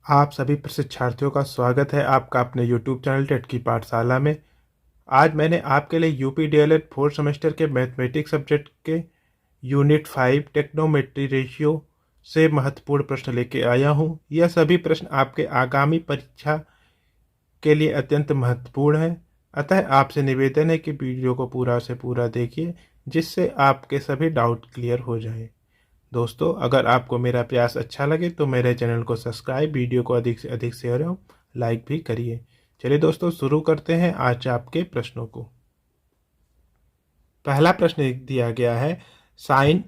आप सभी प्रशिक्षार्थियों का स्वागत है आपका अपने YouTube चैनल टेट की पाठशाला में। आज मैंने आपके लिए यूपी डीएलएड फोर्थ सेमेस्टर के मैथमेटिक्स सब्जेक्ट के यूनिट 5 टेक्नोमेट्री रेशियो से महत्वपूर्ण प्रश्न लेके आया हूँ। यह सभी प्रश्न आपके आगामी परीक्षा के लिए अत्यंत महत्वपूर्ण है, अतः आपसे निवेदन है कि वीडियो को पूरा से पूरा देखिए, जिससे आपके सभी डाउट क्लियर हो जाए। दोस्तों, अगर आपको मेरा प्रयास अच्छा लगे तो मेरे चैनल को सब्सक्राइब, वीडियो को अधिक से अधिक शेयर और लाइक भी करिए। चलिए दोस्तों, शुरू करते हैं आज आपके प्रश्नों को। पहला प्रश्न दिया गया है, साइन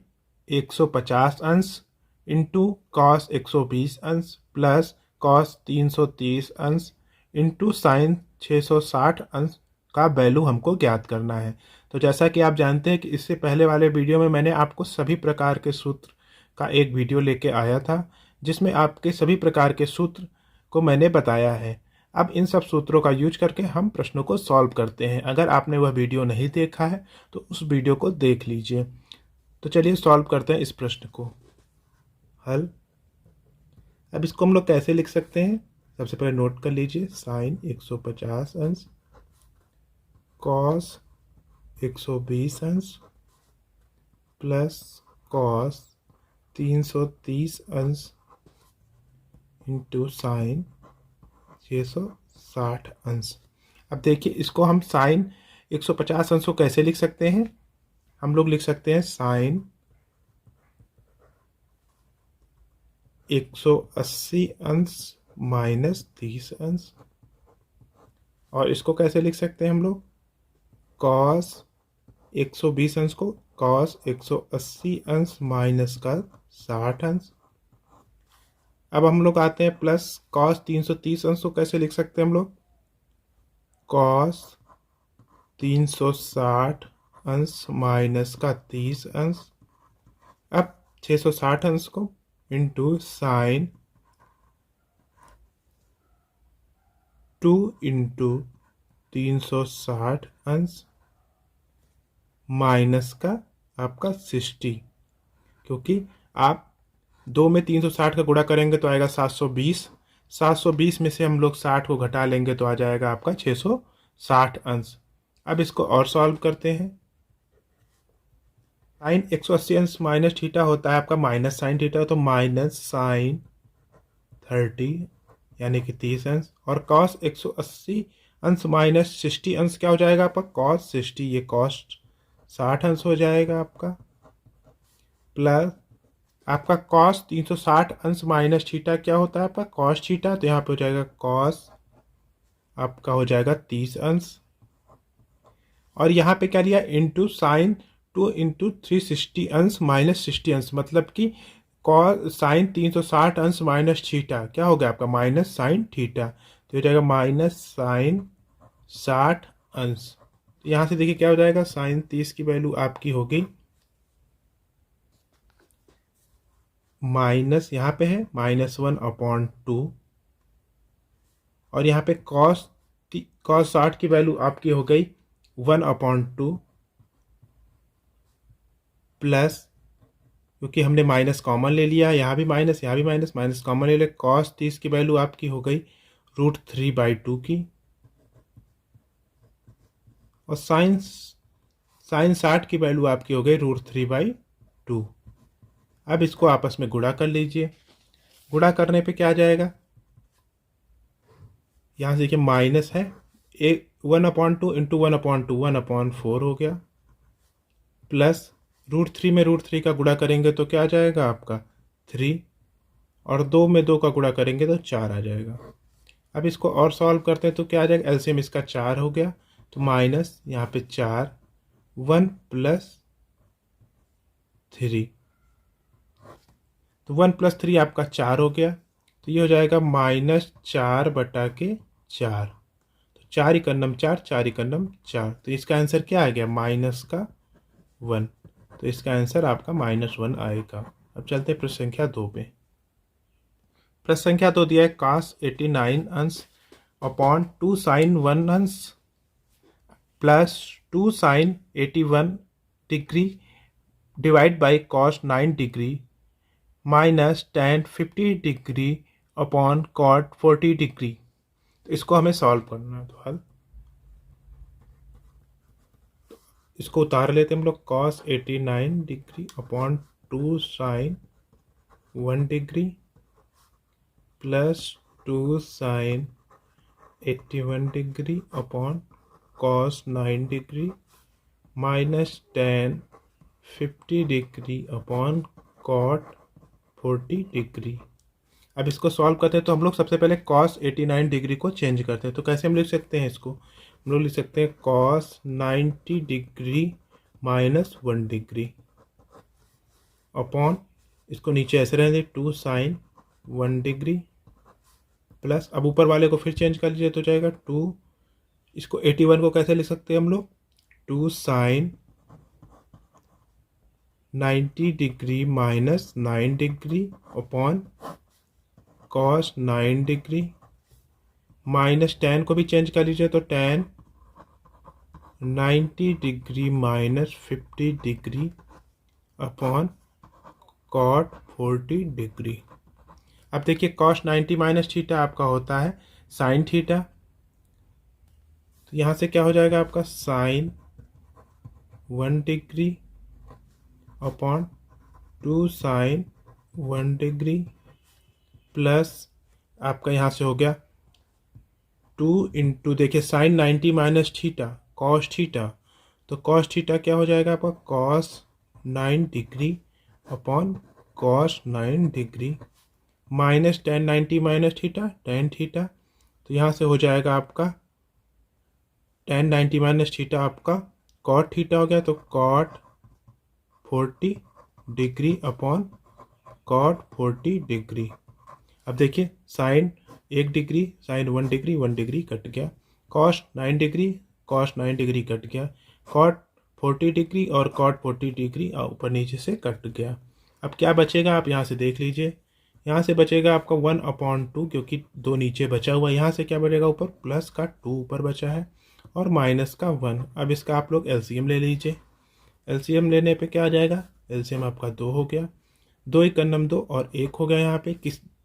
150 अंश इंटू कॉस 120 अंश प्लस कॉस 330 अंश इंटू साइन 660 अंश का वैल्यू हमको ज्ञात करना है। तो जैसा कि आप जानते हैं कि इससे पहले वाले वीडियो में मैंने आपको सभी प्रकार के सूत्र का एक वीडियो लेके आया था, जिसमें आपके सभी प्रकार के सूत्र को मैंने बताया है। अब इन सब सूत्रों का यूज करके हम प्रश्नों को सॉल्व करते हैं। अगर आपने वह वीडियो नहीं देखा है तो उस वीडियो को देख लीजिए। तो चलिए सॉल्व करते हैं इस प्रश्न को। हल। अब इसको हम लोग कैसे लिख सकते हैं, सबसे पहले नोट कर लीजिए। साइन 150 अंश कॉस 120 अंश प्लस कॉस 330 अंश इंटू साइन 660 अंश। अब देखिए, इसको हम साइन 150 अंश को कैसे लिख सकते हैं। हम लोग लिख सकते हैं साइन 180 अंश माइनस 30 अंश। और इसको कैसे लिख सकते हैं हम लोग, कॉस 120 अंश को कॉस 180 अंश माइनस का 60 अंश। अब हम लोग आते हैं प्लस कॉस 330 अंश को कैसे लिख सकते हैं हम लोग, कॉस 360 अंश माइनस का 30 अंश। अब 660 अंश को इंटू साइन 2 इंटू 360 अंश माइनस का आपका 60, क्योंकि आप 2 में 360 का गुणा करेंगे तो आएगा 720। 720 में से हम लोग 60 को घटा लेंगे तो आ जाएगा आपका 660 अंश। अब इसको और सॉल्व करते हैं। साइन 180 अंश माइनस थीटा होता है आपका माइनस साइन थीटा, तो माइनस साइन 30 यानी कि 30 अंश। और कॉस 180 अंश माइनस 60 अंश क्या हो जाएगा आपका, कॉस 60, ये कॉस 60 अंश हो जाएगा आपका। प्लस आपका कॉस 360 अंश माइनस थीटा क्या होता है आपका, कॉस थीटा, तो यहाँ पे हो जाएगा कॉस आपका हो जाएगा 30 अंश। और यहाँ पे क्या लिया, इंटू साइन 2 इंटू 360 अंश माइनस 60 अंश, मतलब कि कॉस साइन 360 अंश माइनस थीटा क्या हो गया आपका, माइनस साइन थीटा, तो हो जाएगा माइनस साइन 60 अंश। तो यहाँ से देखिए क्या हो जाएगा, साइन 30 की वैल्यू आपकी होगी माइनस, यहाँ पे है -1/2, और यहाँ पे कॉस 60 की वैल्यू आपकी हो गई 1/2 प्लस, क्योंकि हमने माइनस कॉमन ले लिया, यहाँ भी माइनस यहाँ भी माइनस, माइनस कॉमन ले लिया, कॉस 30 की वैल्यू आपकी हो गई √3/2 की, और साइन 60 की वैल्यू आपकी हो गई √3/2। अब इसको आपस में गुणा कर लीजिए। गुणा करने पे क्या आ जाएगा, यहाँ से देखिए माइनस है, 1/2 इंटू 1/2 1/4 हो गया, प्लस √3 में √3 का गुणा करेंगे तो क्या आ जाएगा आपका 3, और 2 में 2 का गुणा करेंगे तो 4 आ जाएगा। अब इसको और सॉल्व करते हैं तो क्या आ जाएगा, एलसीएम इसका 4 हो गया, तो माइनस यहाँ पे 4 1 प्लस 3, तो 1 प्लस 3 आपका 4 हो गया, तो ये हो जाएगा -4/4, तो 4 एकन्नम 4 4 एकन्नम 4, तो इसका आंसर क्या आ गया, माइनस का 1, तो इसका आंसर आपका -1 आएगा। अब चलते हैं प्रश्न संख्या 2 पे। प्रश्न संख्या 2 दिया है, कॉस 89 अंश अपॉन 2 साइन 1 अंश plus 2 sine 81 degree divide by cos 9 degree minus tan 50 degree upon cot 40 degree. तो इसको हमें सॉल्व करना है। तो हल इसको उतार लेते हैं हम लोग। Cos 89 degree upon 2 sine 1 degree plus 2 sine 81 degree upon cos 9 degree minus 10 50 degree upon cot 40 degree. अब इसको सॉल्व करते हैं तो हम लोग सबसे पहले कॉस 89 डिग्री को चेंज करते हैं। तो कैसे हम लिख सकते हैं इसको? हम लोग लिख सकते हैं cos 90 degree minus 1 degree upon, इसको नीचे ऐसे रहने दें, 2 साइन 1 डिग्री प्लस, अब ऊपर वाले को फिर चेंज कर लीजिए तो जाएगा 2, इसको 81 को कैसे लिख सकते हैं हम लोग? 2 sine 90 degree minus 9 degree upon cos 9 degree minus 10 को भी चेंज कर लीजिए तो 10 90 degree minus 50 degree upon cot 40 degree. अब देखिए कॉस 90 माइनस थीटा आपका होता है साइन थीटा, तो यहाँ से क्या हो जाएगा आपका sine 1 degree upon 2 sine 1 degree plus आपका यहाँ से हो गया 2 इंटू, देखिए sine 90 minus theta cos theta, तो कॉस थीटा क्या हो जाएगा आपका cos 9 degree upon cos 9 degree minus 10 90 minus theta tan theta, तो यहाँ से हो जाएगा आपका 10 90 माइनस थीटा आपका कॉट थीटा हो गया, तो cot 40 degree upon cot 40 degree. अब देखिए sine 1 degree sine 1 degree 1 degree cut गया, cos 9 degree cos 9 degree cut गया, कॉट 40 डिग्री और कॉट 40 डिग्री ऊपर नीचे से कट गया। अब क्या बचेगा आप यहाँ से देख लीजिए, यहाँ से बचेगा आपका 1/2 क्योंकि 2 नीचे बचा हुआ, यहाँ से क्या बचेगा ऊपर प्लस का 2 ऊपर बचा है और माइनस का 1। अब इसका आप लोग एलसीएम ले लीजिए, एलसीएम लेने पे क्या आ जाएगा, एलसीएम आपका 2 हो गया, 2 1 नम 2 और 1 हो गया। यहाँ पे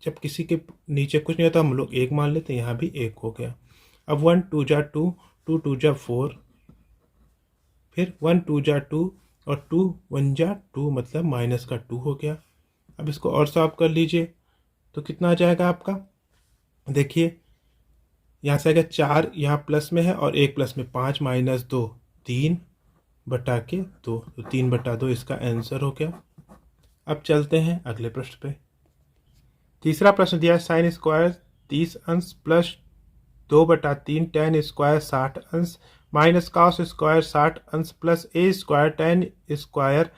जब किसी के नीचे कुछ नहीं होता हम लोग 1 मान लेते हैं, यहाँ भी 1 हो गया। अब 1 2 जा 2 2 2 जा 4, फिर 1 2 जा 2 और 2 1 जा 2 मतलब माइनस का 2 हो गया। अब इसको और सॉल्व कर लीजिए तो कितना आ जाएगा आपका, देखिए यहाँ से आएगा 4 यहाँ प्लस में है और 1 प्लस में 5 माइनस 2 3 बटा के 2, तो 3 बटा 2 इसका आंसर हो गया। अब चलते हैं अगले प्रश्न पे। तीसरा प्रश्न दिया है साइन स्क्वायर 30 अंश प्लस 2/3 टेन स्क्वायर 60 अंश माइनस कॉस स्क्वायर 60 अंश प्लस ए स्क्वायर टेन स्क्वायर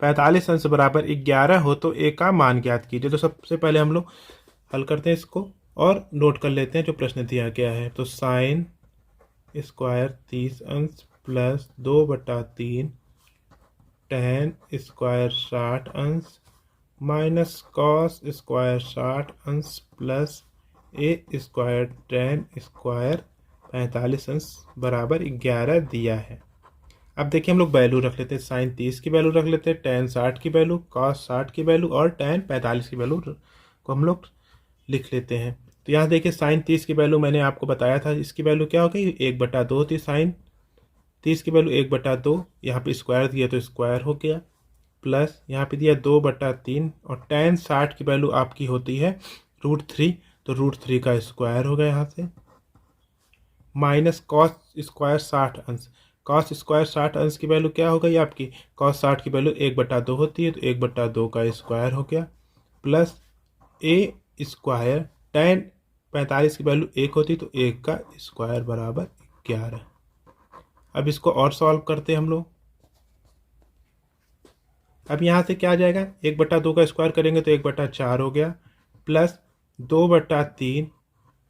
45 अंश बराबर 11 हो तो ए का मान ज्ञात कीजिए। तो सबसे पहले हम लोग हल करते हैं इसको और नोट कर लेते हैं जो प्रश्न दिया गया है। तो साइन स्क्वायर 30 अंश प्लस 2/3 टेन स्क्वायर 60 अंश माइनस कॉस स्क्वायर 60 अंश प्लस ए स्क्वायर टेन स्क्वायर 45 अंश बराबर 11 दिया है। अब देखिए हम लोग वैल्यू रख लेते हैं, साइन 30 की वैल्यू रख लेते हैं, टेन 60 की वैल्यू, कॉस 60 की वैल्यू और टेन 45 की वैल्यू को हम लोग लिख लेते हैं। तो यहाँ देखिए साइन 30 की वैल्यू मैंने आपको बताया था, इसकी वैल्यू क्या हो गई 1/2 होती, साइन 30 की वैल्यू 1/2, यहाँ पे स्क्वायर दिया तो स्क्वायर हो गया, प्लस यहाँ पे दिया 2/3 और टेन 60 की वैल्यू आपकी होती है √3, तो √3 का स्क्वायर हो गया यहाँ से, माइनस कॉस स्क्वायर 60 अंश, कॉस स्क्वायर 60 अंश की वैल्यू क्या हो गई आपकी, कॉस 60 की वैल्यू 1/2 होती है तो 1/2 का स्क्वायर हो गया, प्लस ए स्क्वायर टेन 45 की वैल्यू 1 होती तो 1 का स्क्वायर बराबर 11। अब इसको और सॉल्व करते हैं हम लोग। अब यहाँ से क्या आ जाएगा, 1/2 का स्क्वायर करेंगे तो 1/4 हो गया, प्लस 2/3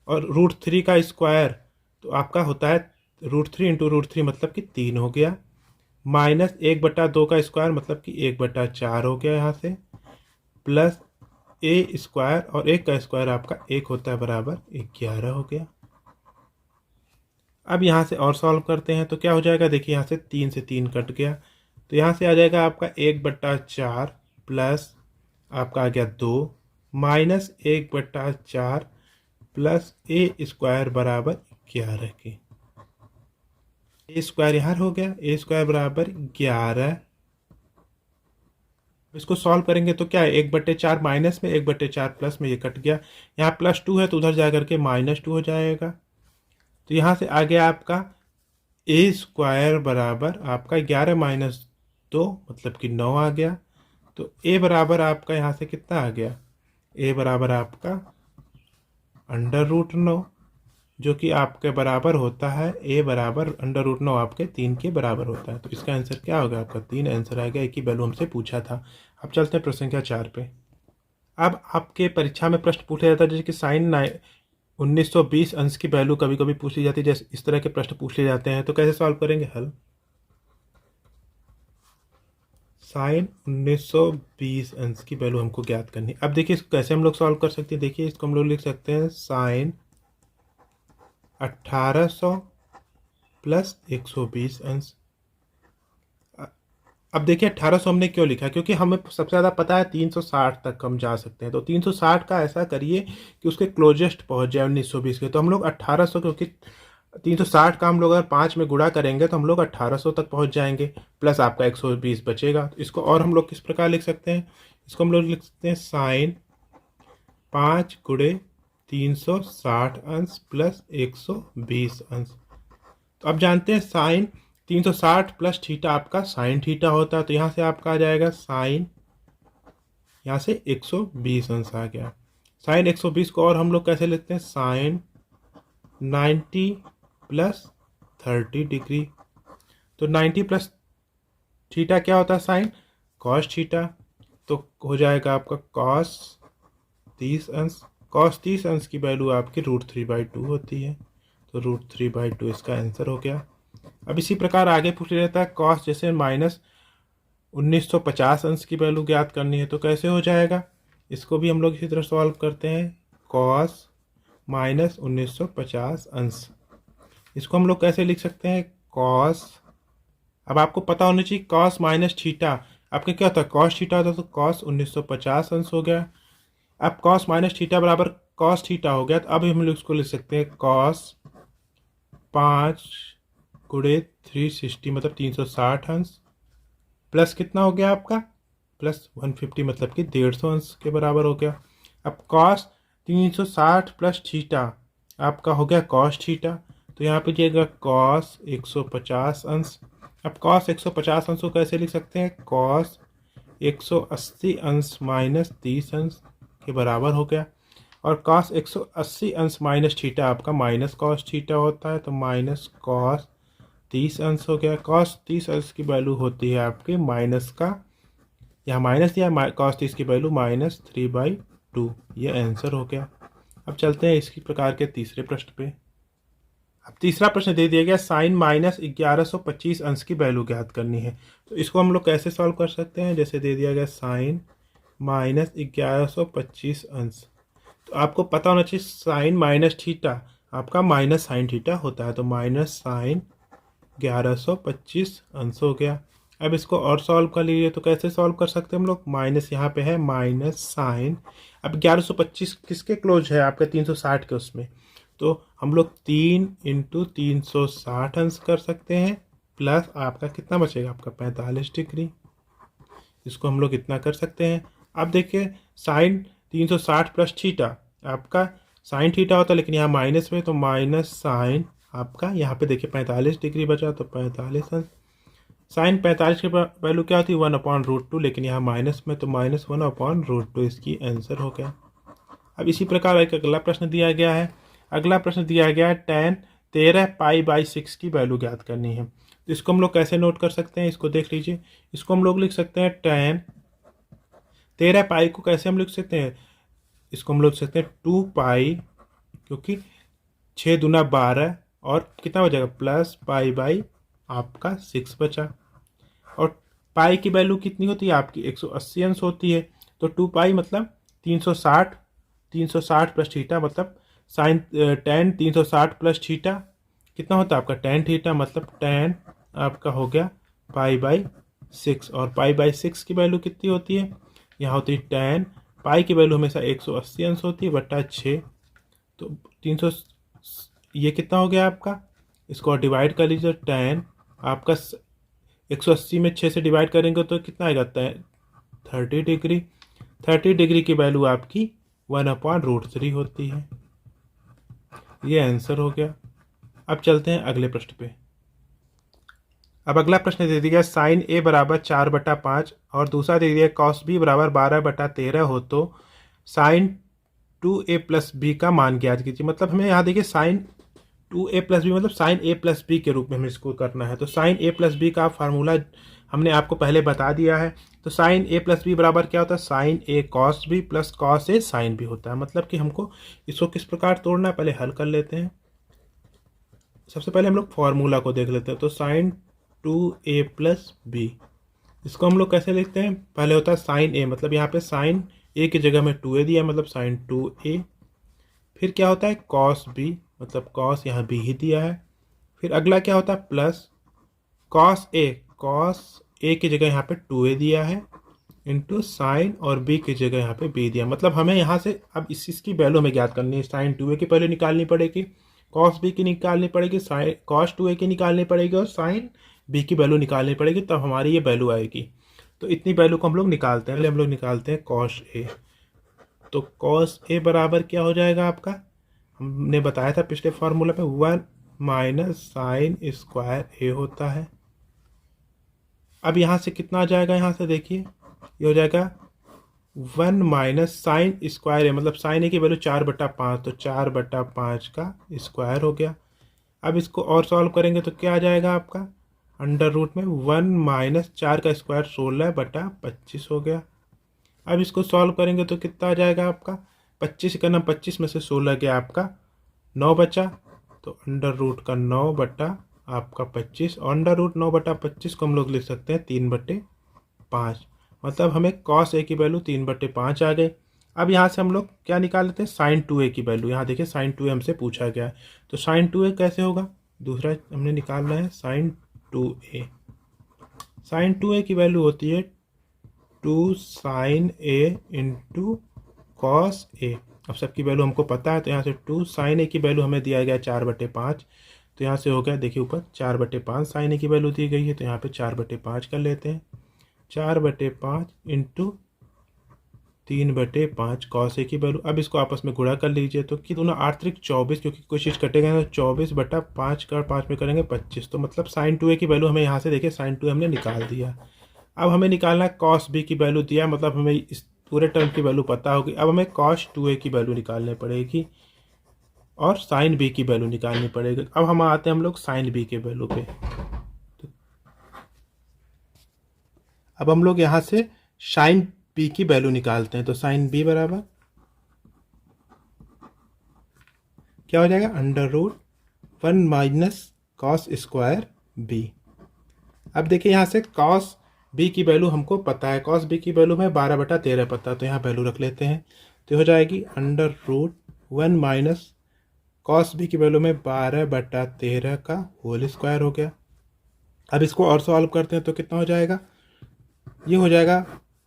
और √3 का स्क्वायर तो आपका होता है √3 इंटू √3 मतलब कि 3 हो गया, माइनस 1/2 का स्क्वायर मतलब कि 1/4 हो गया यहाँ से, प्लस ए स्क्वायर और 1 का स्क्वायर आपका 1 होता है बराबर 11 हो गया। अब यहाँ से और सॉल्व करते हैं तो क्या हो जाएगा, देखिए यहाँ से 3 से 3 कट गया, तो यहाँ से आ जाएगा आपका 1/4 प्लस आपका आ गया 2 -1/4 प्लस ए स्क्वायर बराबर 11 के। ए स्क्वायर यहाँ हो गया, ए स्क्वायर बराबर 11। इसको सॉल्व करेंगे तो क्या है, 1/4 माइनस में 1/4 प्लस में, ये कट गया। यहाँ +2 है तो उधर जा करके -2 हो जाएगा। तो यहाँ से आ गया आपका ए स्क्वायर बराबर आपका 11 माइनस 2 मतलब कि 9 आ गया। तो ए बराबर आपका यहाँ से कितना आ गया, ए बराबर आपका √9, जो कि आपके बराबर होता है, ए बराबर √9 आपके 3 के बराबर होता है। तो इसका आंसर क्या होगा आपका 3 आंसर आ गया। एक ही वैल्यू हमसे पूछा था। अब चलते हैं प्रश्न संख्या 4 पे। अब आपके परीक्षा में प्रश्न पूछा जाता है जैसे कि साइन 1920 अंश की वैल्यू कभी कभी पूछ ली जाती है, जैसे इस तरह के प्रश्न पूछ लिए जाते हैं। तो कैसे सॉल्व करेंगे हल, साइन 1920 अंश की वैल्यू हमको ज्ञात करनी। अब देखिए इसको कैसे हम लोग सॉल्व कर सकते हैं। देखिए इसको हम लोग लिख सकते हैं साइन 1800 प्लस 120 अंश। अब देखिए 1800 हमने क्यों लिखा, क्योंकि हमें सबसे ज़्यादा पता है 360 तक हम जा सकते हैं। तो 360 का ऐसा करिए कि उसके क्लोजेस्ट पहुंच जाए 1920 के। तो हम लोग 1800, क्योंकि 360 का हम लोग अगर 5 में गुणा करेंगे तो हम लोग 1800 तक पहुंच जाएंगे, प्लस आपका 120 बचेगा। तो इसको और हम लोग किस प्रकार लिख सकते हैं, इसको हम लोग लिख सकते हैं साइन 5 गुणे 360 अंश प्लस 120 अंश। तो अब जानते हैं साइन 360 प्लस थीटा आपका साइन थीटा होता है। तो यहाँ से आपका आ जाएगा साइन, यहाँ से 120 अंश आ गया। साइन 120 को और हम लोग कैसे लिखते हैं, साइन 90 प्लस 30 डिग्री। तो 90 प्लस थीटा क्या होता है, साइन कॉस थीटा। तो हो जाएगा आपका कॉस 30 अंश। कॉस 30 अंश की वैल्यू आपकी √3/2 होती है। तो √3/2 इसका आंसर हो गया। अब इसी प्रकार आगे पूछ लेता है कॉस, जैसे -1950 अंश की वैल्यू ज्ञात करनी है। तो कैसे हो जाएगा, इसको भी हम लोग इसी तरह सॉल्व करते हैं। कॉस -1950 अंश, इसको हम लोग कैसे लिख सकते हैं, कॉस, अब आपको पता होना चाहिए कॉस माइनस थीटा आपके क्या होता है, कॉस थीटा होता है। तो कॉस 1950 अंश हो गया। अब कॉस माइनस थीटा बराबर कॉस थीटा हो गया। तो अब हम लोग इसको लिख सकते हैं कॉस 5 गुणे 360 मतलब 360 अंश, प्लस कितना हो गया आपका, प्लस 150 मतलब कि 150 अंश के बराबर हो गया। अब कॉस 360 प्लस थीटा आपका हो गया कॉस थीटा। तो यहाँ पे जाएगा कॉस 150 अंश। अब कॉस 150 अंश को कैसे लिख सकते हैं, कॉस 180 अंश माइनस 30 अंश के बराबर हो गया। और कॉस 180 अंश माइनस थीटा आपका माइनस कॉस थीटा होता है। तो माइनस कॉस 30 अंश हो गया। कॉस 30 अंश की वैल्यू होती है आपके माइनस का, यहाँ माइनस दिया, कॉस 30 की वैल्यू -3/2। ये आंसर हो गया। अब चलते हैं इसी प्रकार के तीसरे प्रश्न पे। अब तीसरा प्रश्न दे दिया गया साइन -1125 अंश की वैल्यू ज्ञात करनी है। तो इसको हम लोग कैसे सॉल्व कर सकते हैं, जैसे दे दिया गया साइन -1125 अंश। तो आपको पता होना चाहिए साइन माइनस थीटा आपका माइनस साइन थीटा होता है। तो माइनस साइन 1125 अंश हो गया। अब इसको और सॉल्व कर लीजिए। तो कैसे सॉल्व कर सकते हैं हम लोग, माइनस यहाँ पे है माइनस साइन, अब 1125 किसके क्लोज है आपके 360 के उसमें, तो हम लोग 3 × 360 अंश कर सकते हैं, प्लस आपका कितना बचेगा आपका 45 डिग्री। इसको हम लोग इतना कर सकते हैं। अब देखिए साइन 360 प्लस थीटा आपका साइन थीटा होता है, लेकिन यहाँ माइनस में, तो माइनस साइन आपका यहाँ पे देखिए 45 डिग्री बचा। तो 45 अंश, साइन 45 की वैल्यू क्या होती है 1/√2, लेकिन यहाँ माइनस में, तो -1/√2 इसकी आंसर हो गया। अब इसी प्रकार एक अगला प्रश्न दिया गया है। अगला प्रश्न दिया गया है tan 13π/6 की वैल्यू ज्ञात करनी है। तो इसको हम लोग कैसे नोट कर सकते हैं, इसको देख लीजिए। इसको हम लोग लिख सकते हैं tan 13π को कैसे हम लिख सकते हैं, इसको हम लोग लिख सकते हैं 2π, क्योंकि 6 दूना 12 और कितना बचेगा प्लस π/, आपका 6 बचा। और पाई की वैल्यू कितनी होती है आपकी 180 अंश होती है। तो 2π मतलब 360 प्लस थीटा, मतलब साइन tan 360 प्लस थीटा कितना होता है आपका tan थीटा, मतलब tan आपका हो गया π/6। और π/6 की वैल्यू कितनी होती है, यहाँ होती है tan पाई की वैल्यू हमेशा 180 अंश होती है बटा 6, तो 300, ये कितना हो गया आपका, इसको डिवाइड कर लीजिए, tan आपका 180 में 6 से डिवाइड करेंगे तो कितना आएगा, 30 डिग्री। 30 डिग्री की वैल्यू आपकी 1/√3 होती है। ये आंसर हो गया। अब चलते हैं अगले प्रश्न पे। अब अगला प्रश्न दे दिया साइन ए बराबर 4/5 और दूसरा दे दिया कॉस बी बराबर 12/13 हो तो साइन 2a प्लस बी का मान ज्ञात कीजिए। मतलब हमें यहाँ देखिए साइन 2a प्लस बी मतलब साइन a प्लस बी के रूप में हमें इसको करना है। तो साइन a प्लस बी का फार्मूला हमने आपको पहले बता दिया है। तो साइन a प्लस बी बराबर क्या होता है, sine a cos b plus cos a sine b होता है। मतलब कि हमको इसको किस प्रकार तोड़ना है, पहले हल कर लेते हैं। सबसे पहले हम लोग फॉर्मूला को देख लेते हैं। तो साइन 2a प्लस बी, इसको हम लोग कैसे लिखते हैं, पहले होता है साइन a, मतलब यहाँ पे साइन a की जगह में 2a दिया मतलब साइन 2a। फिर क्या होता है कॉस b, मतलब कॉस यहाँ b ही दिया है। फिर अगला क्या होता है plus cos a, cos a की जगह यहाँ पे 2a दिया है इंटू साइन और b की जगह यहाँ पे b दिया। मतलब हमें यहाँ से अब इसकी वैल्यू हमें ज्ञात करनी है। साइन 2a की पहले निकालनी पड़ेगी, कॉस b की निकालनी पड़ेगी, साइन कॉस 2a की निकालनी पड़ेगी और साइन b की वैल्यू निकालनी पड़ेगी, तब हमारी ये वैल्यू आएगी। तो इतनी वैल्यू को हम लोग निकालते हैं। पहले हम लोग निकालते हैं कॉस a। तो कॉस a बराबर क्या हो जाएगा आपका, हमने बताया था पिछले फॉर्मूला पे 1 माइनस साइन स्क्वायर a होता है। अब यहाँ से कितना आ जाएगा, यहाँ से देखिए ये हो जाएगा 1 माइनस साइन स्क्वायर a, मतलब साइन a की वैल्यू 4/5, तो 4/5 का स्क्वायर हो गया। अब इसको और सॉल्व करेंगे तो क्या आ जाएगा आपका, अंडर रूट में 1 माइनस 4 का स्क्वायर 16/25 हो गया। अब इसको सॉल्व करेंगे तो कितना आ जाएगा आपका, 25 का ना 25 में से 16 गया आपका 9 बचा, तो अंडर रूट का 9 बटा आपका 25, और अंडर रूट 9/25 को हम लोग लिख सकते हैं 3/5। मतलब हमें कॉस ए की वैल्यू 3/5 आ गई। अब यहाँ से हम लोग क्या निकाल लेते हैं, साइन 2a की वैल्यू। यहाँ देखिए साइन 2a हमसे पूछा गया है, तो साइन 2a कैसे होगा, दूसरा हमने निकालना है साइन 2a। साइन 2a की वैल्यू होती है 2 sine a into cos a। अब सबकी वैल्यू हमको पता है, तो यहाँ से 2 साइन a की वैल्यू हमें दिया गया 4/5, तो यहाँ से हो गया देखिए ऊपर 4/5 साइन a की वैल्यू दी गई है, तो यहाँ पे 4/5 कर लेते हैं। 4/5 इंटू 3/5 कॉस ए की वैल्यू। अब इसको आपस में गुणा कर लीजिए, तो कि दोनों 8 24, क्योंकि कोई चीज़ कटेगा तो 24/5 का 5 में करेंगे 25, तो मतलब साइन 2a की वैल्यू हमें यहाँ से देखिए साइन 2a हमने निकाल दिया। अब हमें निकालना है कॉस बी की वैल्यू दिया, मतलब हमें इस पूरे टर्म की वैल्यू पता होगी। अब हमें कॉस 2a की वैल्यू निकालनी पड़ेगी और साइन बी की वैल्यू निकालनी पड़ेगी। अब हम आते हैं हम लोग साइन बी के वैल्यू पे। तो अब हम लोग यहाँ से साइन बी की वैल्यू निकालते हैं। तो साइन बी बराबर क्या हो जाएगा, under root 1 minus cos square b. अब देखिए यहाँ से कॉस बी की वैल्यू हमको पता है, कॉस बी की वैल्यू में 12/13 पता है, तो यहाँ वैल्यू रख लेते हैं। तो हो जाएगी under root 1 minus cos b की वैल्यू में 12/13 का होल स्क्वायर हो गया। अब इसको और सॉल्व करते हैं तो कितना हो जाएगा, ये हो जाएगा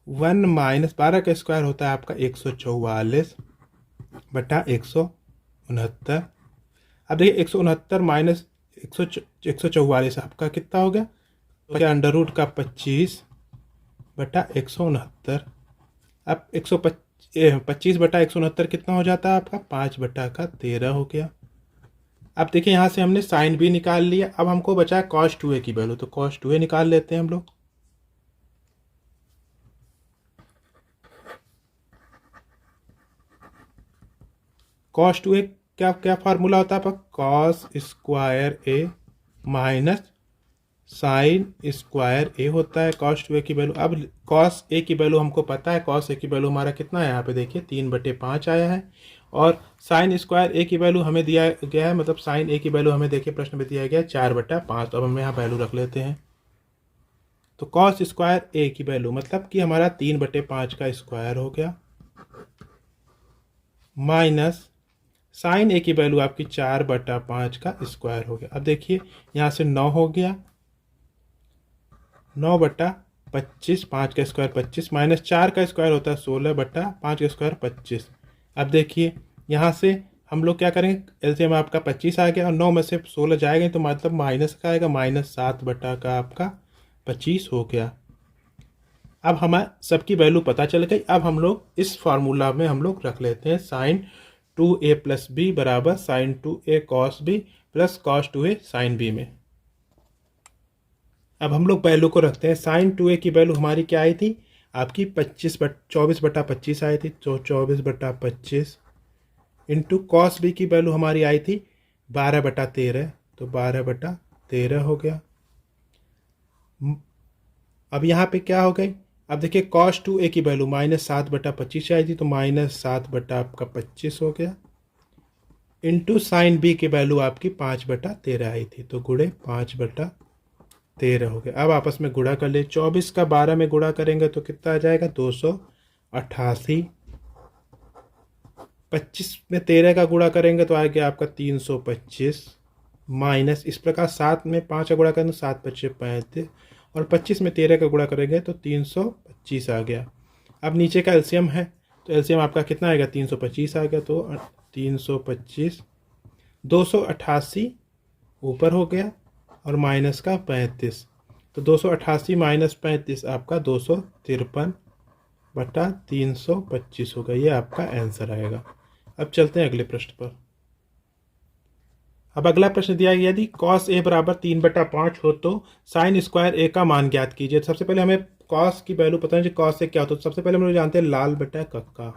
1 माइनस 12 का स्क्वायर होता है आपका 144/169। अब देखिए 169 माइनस 144 आपका कितना हो गया, तो क्या अंडर रूट का 25/169। अब 25/169 कितना हो जाता है आपका, 5/13 हो गया। अब देखिए यहाँ से हमने साइन बी निकाल लिया। अब हमको बचा है कॉस 2a की वैल्यू, तो कॉस 2a निकाल लेते हैं हम लोग। कॉस 2a क्या क्या फार्मूला होता है आपका, कॉस स्क्वायर ए माइनस साइन स्क्वायर ए होता है कॉस 2a की वैल्यू। अब कॉस ए की वैल्यू हमको पता है, कॉस ए की वैल्यू हमारा कितना है, यहाँ पे देखिए 3/5 आया है, और साइन स्क्वायर ए की वैल्यू हमें दिया गया है, मतलब साइन ए की वैल्यू हमें देखिए प्रश्न में दिया गया है 4/5। अब हम यहाँ वैल्यू रख लेते हैं। तो कॉस स्क्वायर ए की वैल्यू मतलब कि हमारा 3/5 का स्क्वायर हो गया, माइनस साइन ए की वैल्यू आपकी 4/5 का स्क्वायर हो गया। अब देखिए यहाँ से 9 हो गया, 9/5 25, 5 का स्क्वायर 25, माइनस 4 का स्क्वायर होता है 16 बटा 5 का स्क्वायर 25। अब देखिए यहाँ से हम लोग क्या करेंगे, एलसीएम आपका 25 आ गया और 9 में से 16 जाएगा तो मतलब माइनस का आएगा, -7 बटा का आपका 25 हो गया। अब हमें सबकी वैल्यू पता चल गई। अब हम लोग इस फार्मूला में हम लोग रख लेते हैं साइन 2a प्लस बी बराबर sine 2a cos b plus cos 2a sine b में। अब हम लोग वैल्यू को रखते हैं। साइन 2a की वैल्यू हमारी क्या आई थी आपकी 24 बटा 25 आई थी, तो 24 बटा 25 इंटू कॉस बी की वैल्यू हमारी आई थी 12 बटा 13, तो 12 बटा 13 हो गया। अब यहाँ पे क्या हो गई, अब देखिए कॉस 2a की वैल्यू -7 बटा 25 आई थी, तो -7 बटा आपका 25 हो गया, इंटू साइन बी की वैल्यू आपकी 5 बटा 13 आई थी, तो गुणे 5 बटा 13 हो गया। अब आपस में गुणा कर ले, 24 का 12 में गुणा करेंगे तो कितना आ जाएगा 288, 25 में 13 का गुणा करेंगे तो आ गया आपका 325, माइनस इस प्रकार 7 में 5 का गुणा करेंगे तो 7 5 35 और 25 में 13 का गुणा करेंगे तो 325 आ गया। अब नीचे का एलसीएम है तो एलसीएम आपका कितना आएगा 325 आ गया, तो 325 288 ऊपर हो गया और माइनस का 35, तो 288 माइनस 35 आपका 253 बटा 325 होगा। ये आपका आंसर आएगा। अब चलते हैं अगले प्रश्न पर। अब अगला प्रश्न दिया गया यदि cos a बराबर 3 बटा 5 हो तो साइन स्क्वायर a का मान ज्ञात कीजिए। तो सबसे पहले हमें cos की वैल्यू पता है, cos से क्या होता है। तो सबसे पहले हम लोग जानते हैं लाल बटा कक्का।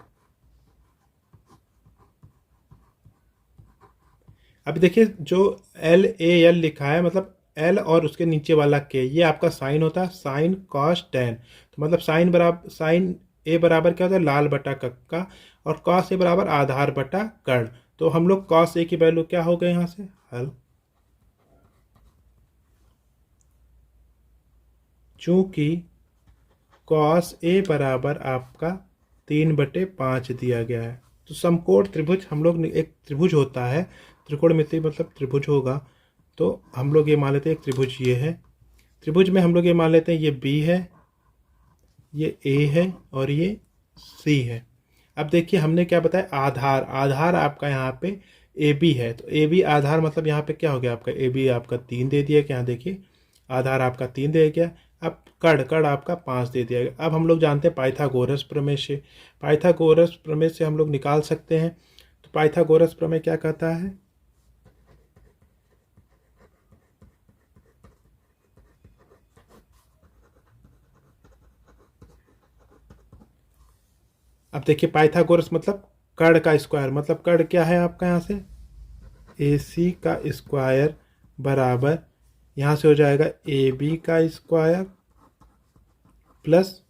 अब देखिए जो LAL लिखा है मतलब L और उसके नीचे वाला K, ये आपका साइन होता है, साइन कॉस टेन। तो मतलब साइन A बराबर क्या होता है लाल बटा कक्का और cos A बराबर आधार बटा कर्ण। तो हम लोग cos A की वैल्यू क्या हो गए यहाँ से हल, चूंकि cos A बराबर आपका 3/5 दिया गया है तो समकोण त्रिभुज हम लोग एक त्रिभुज होता है, त्रिकोणमिति मतलब त्रिभुज होगा, तो हम लोग ये मान लेते हैं एक त्रिभुज ये है। त्रिभुज में हम लोग ये मान लेते हैं ये B है, ये A है और ये C है। अब देखिए हमने क्या बताया आधार, आधार आपका यहाँ पे AB है, तो AB आधार मतलब यहाँ पे क्या हो गया आपका AB आपका 3 दे दिया, यहाँ देखिए आधार आपका 3 दे गया। अब कड़ आपका 5 दे दिया गया। अब हम लोग जानते हैं पाइथागोरस प्रमेय से, पाइथागोरस प्रमेय से हम लोग निकाल सकते हैं। तो पाइथागोरस प्रमेय क्या कहता है, अब देखिए पाइथागोरस मतलब कड़ का स्क्वायर, मतलब कड़ क्या है आपका यहाँ से AC का स्क्वायर बराबर यहाँ से हो जाएगा AB का स्क्वायर प्लस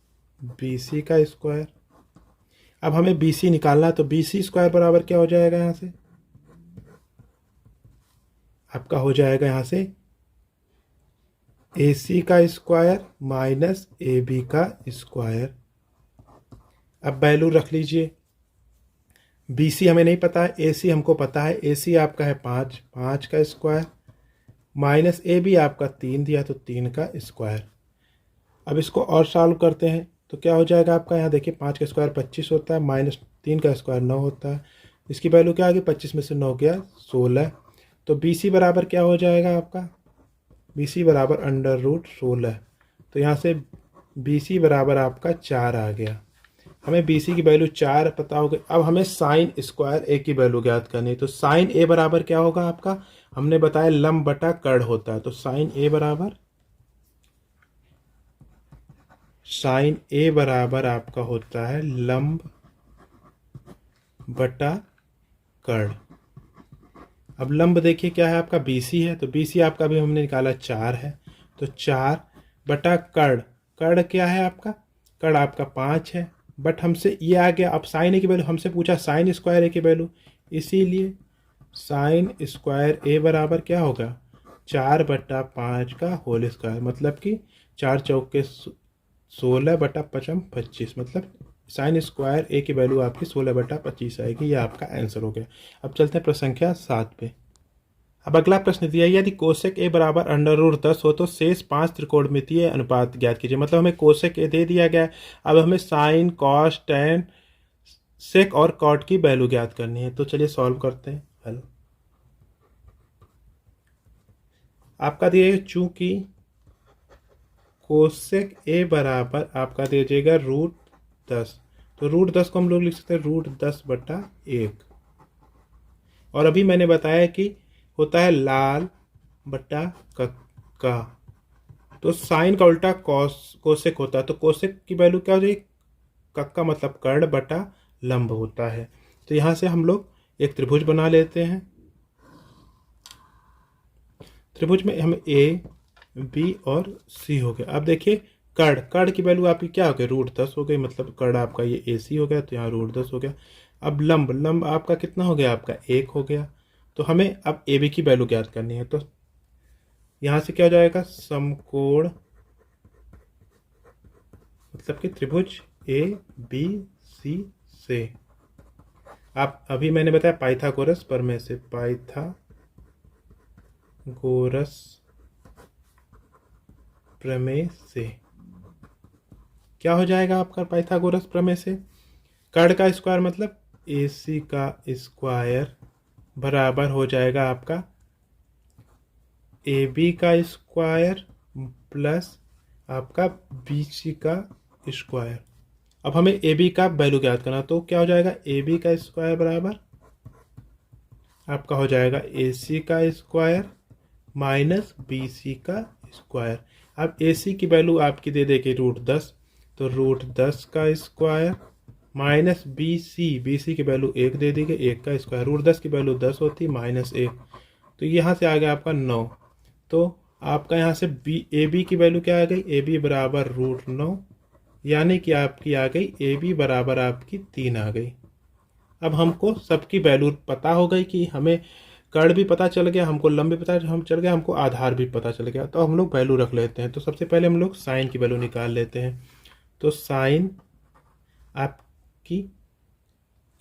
BC का स्क्वायर। अब हमें BC निकालना है तो BC स्क्वायर बराबर क्या हो जाएगा यहाँ से आपका हो जाएगा यहाँ से AC का स्क्वायर माइनस AB का स्क्वायर। अब वैल्यू रख लीजिए, BC हमें नहीं पता है, AC हमको पता है, AC आपका है 5 का स्क्वायर माइनस AB आपका 3 दिया तो 3 का स्क्वायर। अब इसको और सॉल्व करते हैं तो क्या हो जाएगा आपका यहाँ देखिए 5 का स्क्वायर 25 होता है माइनस 3 का स्क्वायर 9 होता है, इसकी वैल्यू क्या आ गई 25 में से 9 गया 16। तो BC बराबर क्या हो जाएगा आपका BC बराबर √16, तो यहाँ से BC बराबर आपका 4 आ गया। हमें BC की वैल्यू 4 पता हो गई। अब हमें साइन स्क्वायर A की वैल्यू ज्ञात करनी है। तो साइन A बराबर क्या होगा आपका, हमने बताया लंब बटा कर्ण होता है, तो साइन A बराबर आपका होता है लंब बटा कर्ण। अब लंब देखिए क्या है आपका BC है, तो BC आपका भी हमने निकाला 4 है, तो 4 बटा कर्ण, कर्ण क्या है आपका कर्ण आपका 5 है, बट हमसे ये आ गया। अब साइन A की वैल्यू हमसे पूछा साइन स्क्वायर A की वैल्यू, इसीलिए साइन स्क्वायर A बराबर क्या होगा 4/5 का होल स्क्वायर, मतलब कि 4 चौके 16 बटा 5 25, मतलब साइन स्क्वायर A की वैल्यू आपकी 16/25 आएगी। ये आपका आंसर हो गया। अब चलते हैं प्रश्न संख्या 7 पे। अब अगला प्रश्न दिया है, यदि कोसेक ए बराबर √10 हो तो शेष 5 त्रिकोणमितीय अनुपात ज्ञात कीजिए। मतलब हमें कोसेक ए दे दिया गया है, अब हमें साइन, कॉस, टेन, सेक और कॉट की वैल्यू ज्ञात करनी है। तो चलिए सॉल्व करते हैं। हेलो, आपका दिए चूंकि कोसेक ए बराबर आपका दे जाएगा √10, तो √10 को हम लोग लिख सकते हैं √10/1। और अभी मैंने बताया कि होता है लाल बटा कक्का, तो साइन का उल्टा कोसेक होता है, तो कोसेक की वैल्यू क्या हो जाएगी, कक्का मतलब कर्ण बटा लंब होता है। तो यहाँ से हम लोग एक त्रिभुज बना लेते हैं। त्रिभुज में हमें ए, बी और सी हो गया। अब देखिए कर्ण की वैल्यू आपकी क्या हो गई, √10 हो गई, मतलब कर्ण आपका ये ए सी हो गया, तो यहाँ √10 हो गया। अब लंब आपका कितना हो गया, आपका 1 हो गया। तो हमें अब ए बी की वैल्यू ज्ञात करनी है, तो यहाँ से क्या हो जाएगा, समकोण मतलब कि त्रिभुज ए बी सी से, आप अभी मैंने बताया पाइथागोरस प्रमेय से, पाइथागोरस प्रमेय से क्या हो जाएगा आपका, पाइथागोरस प्रमेय से कर्ण का स्क्वायर मतलब ए सी का स्क्वायर बराबर हो जाएगा आपका ए बी का स्क्वायर प्लस आपका बी सी का स्क्वायर। अब हमें ए बी का वैल्यू ज्ञात करना, तो क्या हो जाएगा, ए बी का स्क्वायर बराबर आपका हो जाएगा ए सी का स्क्वायर माइनस बी सी का स्क्वायर। अब ए सी की वैल्यू आपकी दे देगी √10, तो √10 का स्क्वायर माइनस बी सी की वैल्यू 1 दे दी गई, 1 का स्क्वायर, √10 की वैल्यू 10 होती है माइनस 1, तो यहाँ से आ गया आपका 9। तो आपका यहाँ से ए बी की वैल्यू क्या आ गई, ए बी बराबर √9, यानी कि आपकी आ गई ए बी बराबर आपकी 3 आ गई। अब हमको सबकी वैल्यू पता हो गई कि हमें कर्ण भी पता चल गया, हमको लंब भी पता चल गया, हमको आधार भी पता चल गया। तो हम लोग वैल्यू रख लेते हैं। तो सबसे पहले हम लोग साइन की वैल्यू निकाल लेते हैं। तो साइन आपकी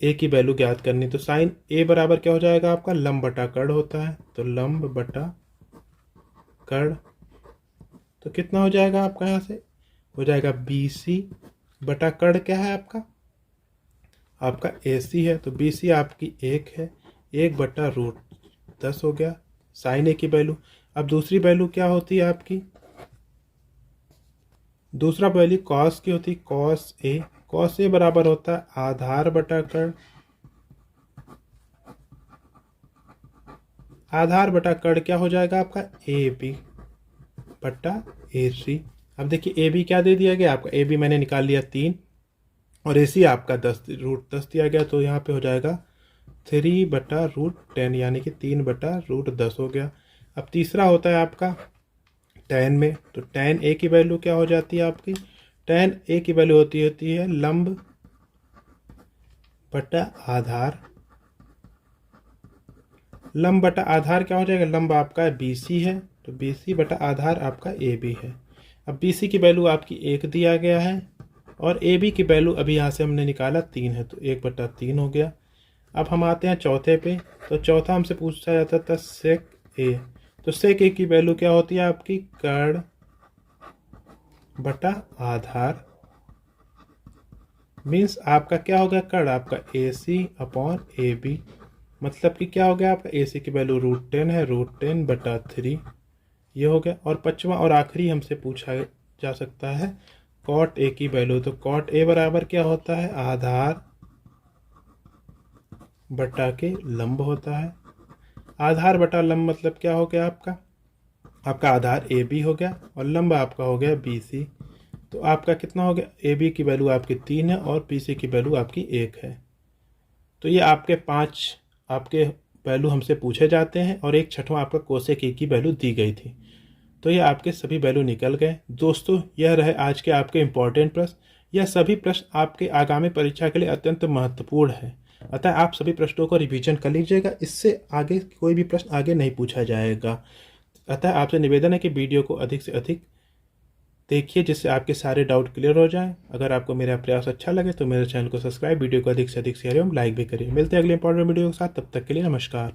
ए की वैल्यू ज्ञात करनी, तो साइन ए बराबर क्या हो जाएगा आपका, लंब बटा कर्ण होता है, तो लंब बटा कर्ण, तो कितना हो जाएगा आपका, यहाँ से हो जाएगा बी सी बटा कर्ण क्या है आपका ए सी है, तो बी सी आपकी 1 है, 1/√10 हो गया साइन ए की वैल्यू। अब दूसरी वैल्यू क्या होती है आपकी, दूसरा वैल्यू कॉस की होती है, कॉस ए बराबर होता है आधार बटा कर्ण, आधार बटा कर्ण क्या हो जाएगा आपका, ए बी बटा ए सी। अब देखिए ए बी क्या दे दिया गया आपका, ए बी मैंने निकाल लिया 3 और ए सी आपका 10 √10 दिया गया, तो यहाँ पे हो जाएगा 3/√10 यानी कि 3/√10 हो गया। अब तीसरा होता है आपका tan में, तो tan ए की वैल्यू क्या हो जाती है आपकी, tan ए की वैल्यू होती है लंब बटा आधार, लंब बटा आधार क्या हो जाएगा, लंब आपका बी सी है, तो बी सी बटा आधार आपका ए बी है। अब बी सी की वैल्यू आपकी 1 दिया गया है और ए बी की वैल्यू अभी यहाँ से हमने निकाला 3 है, तो 1/3 हो गया। अब हम आते हैं चौथे पे, तो चौथा हमसे पूछा जाता था सेक ए, तो सेक ए की वैल्यू क्या होती है आपकी, कर्ण बटा आधार, मीन्स आपका क्या हो गया, कर्ण आपका ए सी अपॉन ए बी, मतलब कि क्या हो गया आपका, ए सी की वैल्यू √10 है, √10/3 ये हो गया। और पांचवा और आखिरी हमसे पूछा जा सकता है कॉट ए की वैल्यू, तो कॉट ए बराबर क्या होता है, आधार बटा के लंब होता है, आधार बटा लंब मतलब क्या हो गया आपका आधार ए बी हो गया और लंब आपका हो गया बी सी। तो आपका कितना हो गया, ए बी की वैल्यू आपकी 3 है और बी सी की वैल्यू आपकी 1 है। तो ये आपके 5 आपके वैल्यू हमसे पूछे जाते हैं और एक छठवां आपका कोसेक ए की वैल्यू दी गई थी। तो ये आपके सभी वैल्यू निकल गए। दोस्तों यह रहे आज के आपके इम्पोर्टेंट प्रश्न। यह सभी प्रश्न आपके आगामी परीक्षा के लिए अत्यंत महत्वपूर्ण है, अतः आप सभी प्रश्नों को रिवीजन कर लीजिएगा, इससे आगे कोई भी प्रश्न आगे नहीं पूछा जाएगा। अतः आपसे निवेदन है कि वीडियो को अधिक से अधिक देखिए जिससे आपके सारे डाउट क्लियर हो जाएं। अगर आपको मेरा प्रयास अच्छा लगे तो मेरे चैनल को सब्सक्राइब, वीडियो को अधिक से अधिक शेयर एवं लाइक भी करिए। मिलते हैं अगले इंपॉर्टेंट वीडियो के साथ, तब तक के लिए नमस्कार।